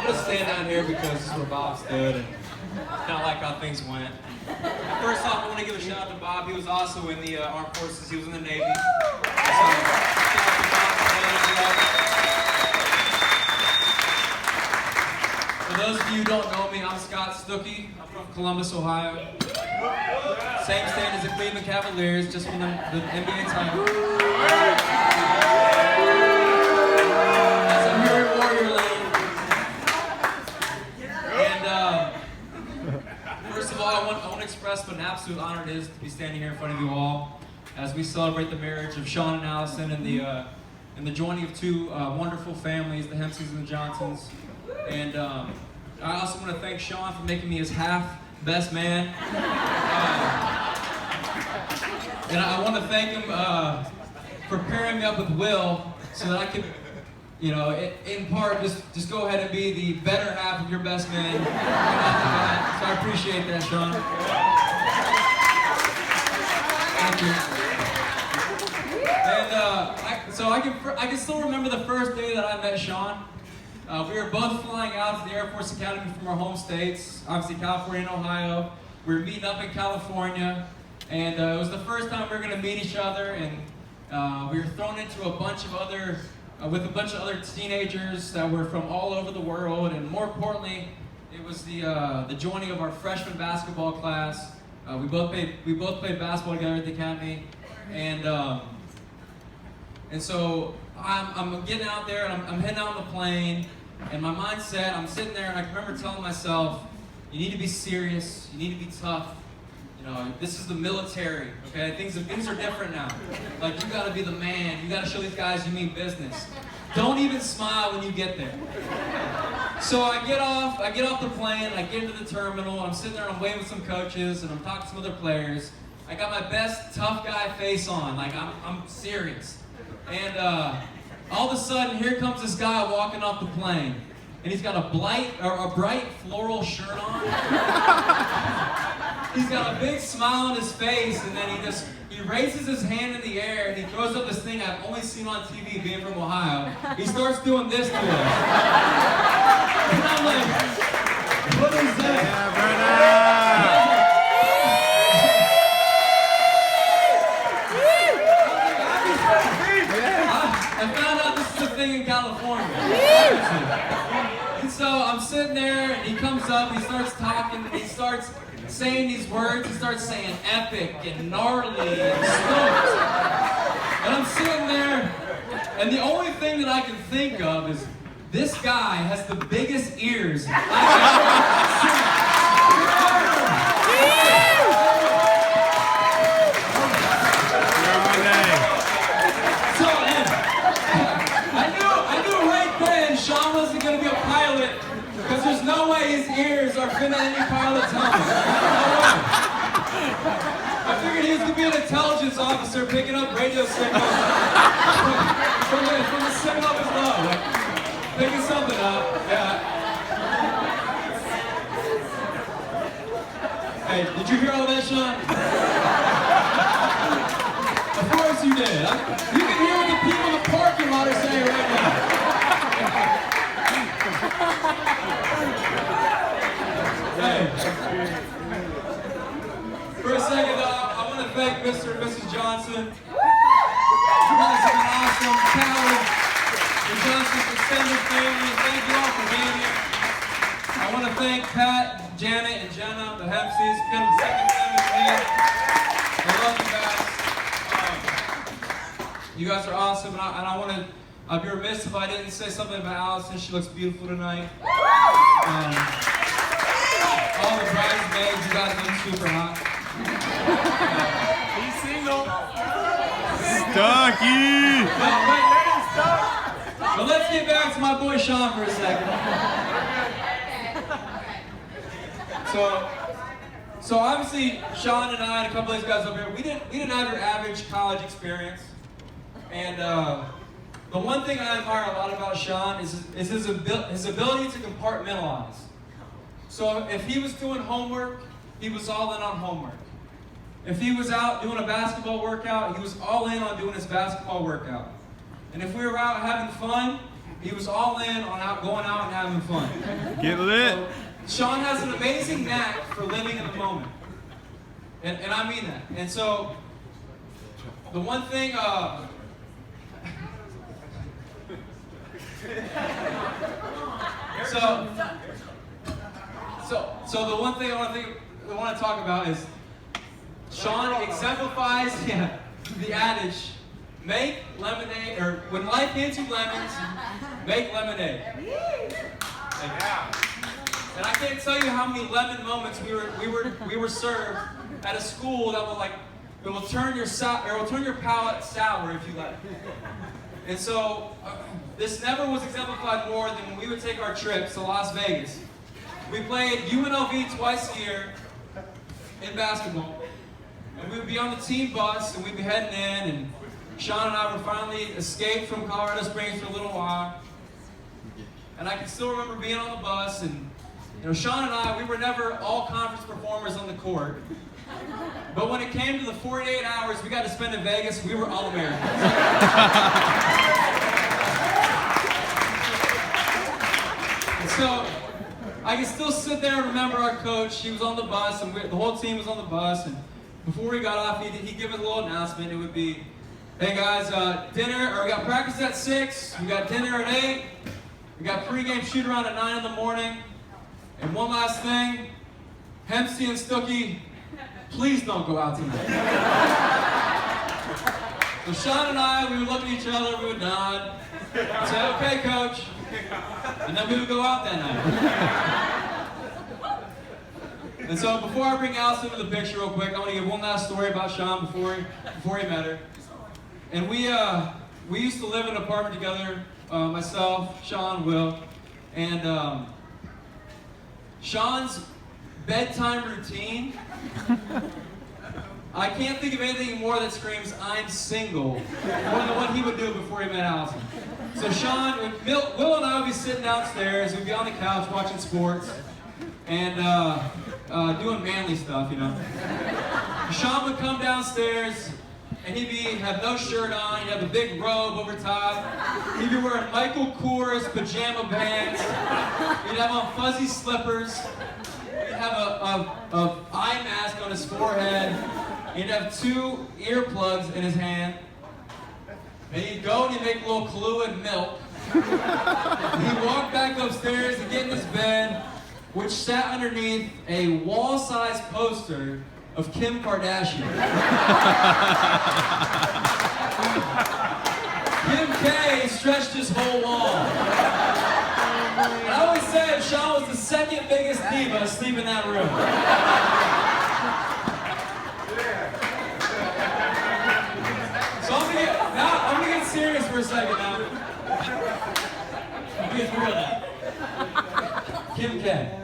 I'm gonna stand down here because this is where Bob stood and kind of like how things went. First off, I want to give a shout out to Bob. He was also in the Armed Forces. He was in the Navy. So, shout out to Bob for that. For those of you who don't know me, I'm Scott Stuckey. I'm from Columbus, Ohio. Same stand as the Cleveland Cavaliers, just from the NBA title. As I'm here in Warrior Land. And first of all, I want to express what an absolute honor it is to be standing here in front of you all as we celebrate the marriage of Shawn and Allison and the joining of two wonderful families, the Hempseys and the Johnsons. And I also want to thank Shawn for making me his half best man. And I want to thank him for pairing me up with Will so that I could, you know, in part, just go ahead and be the better half of your best man. So I appreciate that, Shawn. Thank you. And so I can still remember the first day that I met Shawn. We were both flying out to the Air Force Academy from our home states, obviously California and Ohio. We were meeting up in California, and it was the first time we were going to meet each other, and we were thrown into with a bunch of other teenagers that were from all over the world, and more importantly, it was the joining of our freshman basketball class. We both played basketball together at the academy, and so I'm getting out there, and I'm heading out on the plane, and my mindset, I'm sitting there, and I can remember telling myself, you need to be serious, you need to be tough. You know, this is the military, okay? Things are different now. Like, you gotta be the man, you gotta show these guys you mean business. Don't even smile when you get there. So I get off the plane, I get into the terminal, I'm sitting there, I'm waiting with some coaches, and I'm talking to some other players. I got my best tough guy face on, like I'm serious. And all of a sudden, here comes this guy walking off the plane, and he's got a bright floral shirt on. He's got a big smile on his face, and then he raises his hand in the air, and he throws up this thing I've only seen on TV, being from Ohio. He starts doing this to us. And I'm like, what is that? Yeah, brother! I found out this is a thing in California. And so I'm sitting there, and he comes up, he starts talking, and he starts saying these words. He starts saying epic and gnarly and stoked. And I'm sitting there, and the only thing that I can think of is this guy has the biggest ears I've ever seen. Shawn wasn't going to be a pilot because there's no way his ears are fitting any pilot's helmet. No way. I figured he was going to be an intelligence officer picking up radio signals from the signal of his love. Like, picking something up. Yeah. Hey, did you hear all that, Shawn? Of course you did. You can hear what the people in the parking lot are saying right now. Hey. For a second, I want to thank Mr. and Mrs. Johnson. You guys have been awesome. Calvin, the Johnson's extended family. Thank you all for being here. I want to thank Pat, Janet, and Jenna, the Hempseys. It's been the second family for me. I love you guys. You guys are awesome, and I want to. I'd be remiss if I didn't say something about Allison. She looks beautiful tonight. All the bridesmaids, you guys look super hot. He's single. Stucky. But let's get back to my boy Shawn for a second. So obviously Shawn and I and a couple of these guys up here, we didn't have your average college experience. And the one thing I admire a lot about Shawn is his ability to compartmentalize. So if he was doing homework, he was all in on homework. If he was out doing a basketball workout, he was all in on doing his basketball workout. And if we were out having fun, He was all in on going out and having fun. Get lit. So, Shawn has an amazing knack for living in the moment. And I mean that. And so, the one thing, so the one thing I want to talk about is Shawn exemplifies the adage, make lemonade, or when life hands you lemons, make lemonade. And I can't tell you how many lemon moments we were served at a school that will turn your palate sour if you let it. And so this never was exemplified more than when we would take our trips to Las Vegas. We played UNLV twice a year in basketball, and we would be on the team bus and we'd be heading in, and Shawn and I would finally escape from Colorado Springs for a little while. And I can still remember being on the bus, and Shawn and I, we were never all conference performers on the court. But when it came to the 48 hours we got to spend in Vegas, we were all Americans. And so I can still sit there and remember our coach. He was on the bus, and the whole team was on the bus. And before we got off, he'd give us a little announcement. It would be, hey guys, we got practice at 6, we got dinner at 8, we got pregame shoot around at 9 in the morning. And one last thing, Hempsey and Stookie, please don't go out tonight. So Shawn and I, we would look at each other, we would nod, say, okay, coach. And then we would go out that night. And so before I bring Allison into the picture real quick, I want to give one last story about Shawn before he met her. And we used to live in an apartment together, myself, Shawn, Will, and Shawn's bedtime routine, I can't think of anything more that screams, I'm single, more than what he would do before he met Allison. So Shawn, Will and I would be sitting downstairs, we'd be on the couch watching sports, and doing manly stuff, Shawn would come downstairs, and he'd have no shirt on, he'd have a big robe over top, he'd be wearing Michael Kors pajama pants, he'd have on fuzzy slippers, he'd have a eye mask on his forehead, he'd have 2 earplugs in his hand, and he'd go and he'd make a little Kahlua and milk. He'd walk back upstairs and get in his bed, which sat underneath a wall-sized poster of Kim Kardashian. Kim K stretched his whole wall. And I always said Shawn was the second biggest diva asleep in that room. So I'm gonna get serious for a second now. I'm gonna get real now. Kim K.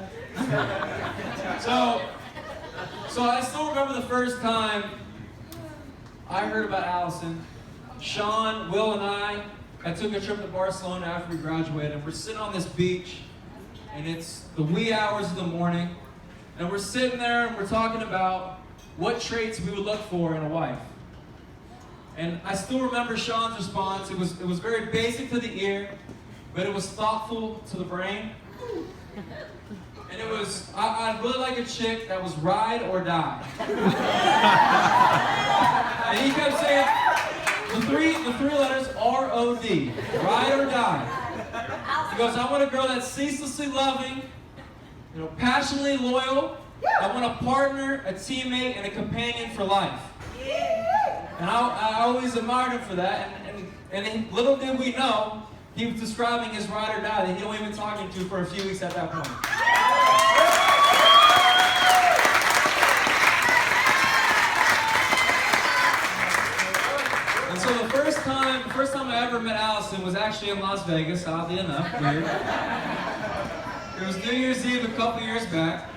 So I still remember the first time I heard about Allison. Shawn, Will, and I took a trip to Barcelona after we graduated, and we're sitting on this beach, and it's the wee hours of the morning, and we're sitting there and we're talking about what traits we would look for in a wife. And I still remember Shawn's response. It was very basic to the ear, but it was thoughtful to the brain. And it was, I'd really like a chick that was ride or die. And he kept saying, the three letters R-O-D, ride or die. He goes, I want a girl that's ceaselessly loving, passionately loyal. I want a partner, a teammate, and a companion for life. And I always admired him for that. And little did we know, he was describing his ride or die that he'd only been talking to for a few weeks at that point. And so the first time I ever met Allison was actually in Las Vegas, oddly enough. Weird. It was New Year's Eve a couple years back.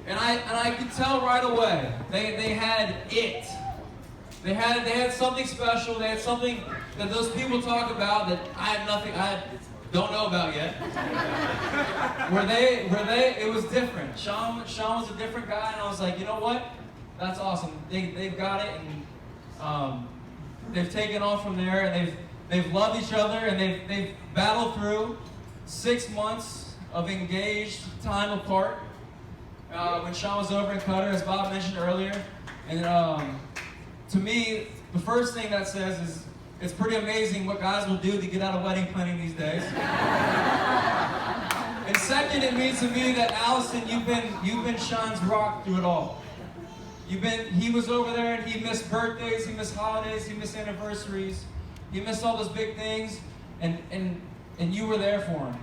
And I could tell right away, they had it. They had something special. They had something that those people talk about that I don't know about yet. It was different. Shawn was a different guy, and I was like, you know what? That's awesome. They've got it, and they've taken off from there, and they've loved each other, and they've battled through 6 months of engaged time apart. When Shawn was over in Qatar, as Bob mentioned earlier, and to me, the first thing that says is it's pretty amazing what guys will do to get out of wedding planning these days. And second, it means to me that Allison, you've been Shawn's rock through it all. He was over there and he missed birthdays, he missed holidays, he missed anniversaries, he missed all those big things, and you were there for him.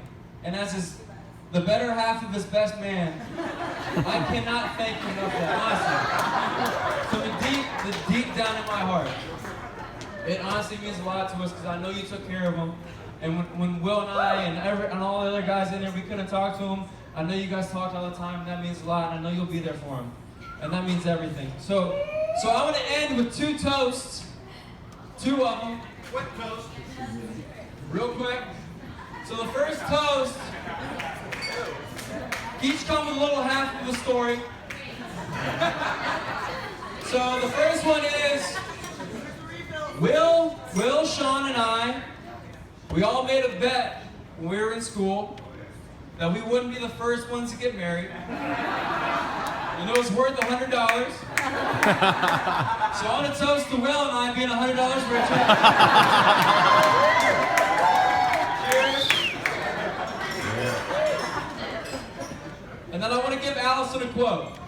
And as the better half of his best man, I cannot thank you enough for that, honestly. So the deep down in my heart, it honestly means a lot to us because I know you took care of him. And when Will and I and all the other guys in there, we couldn't talk to him, I know you guys talked all the time, and that means a lot, and I know you'll be there for him. And that means everything. So I want to end with 2 toasts. 2 of them. Quick toast. Real quick. So the first toast, each come with a little half of the story. So the first one is, Will, Shawn, and I, we all made a bet when we were in school that we wouldn't be the first ones to get married. And it was worth $100. So I want to toast to Will and I being $100 richer. Cheers. And then I want to give Allison a quote.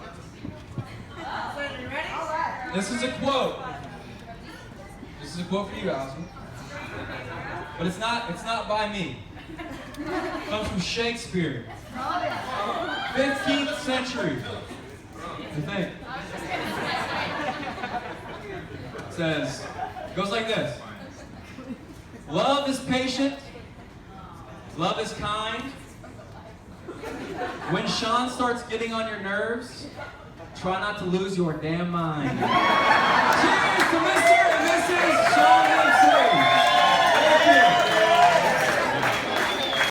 This is a quote. This is a quote for you, Allison. But it's not by me. It comes from Shakespeare. 15th century. I think. It says, goes like this. Love is patient. Love is kind. When Shawn starts getting on your nerves, try not to lose your damn mind. Cheers to Mr. and Mrs. Shawn.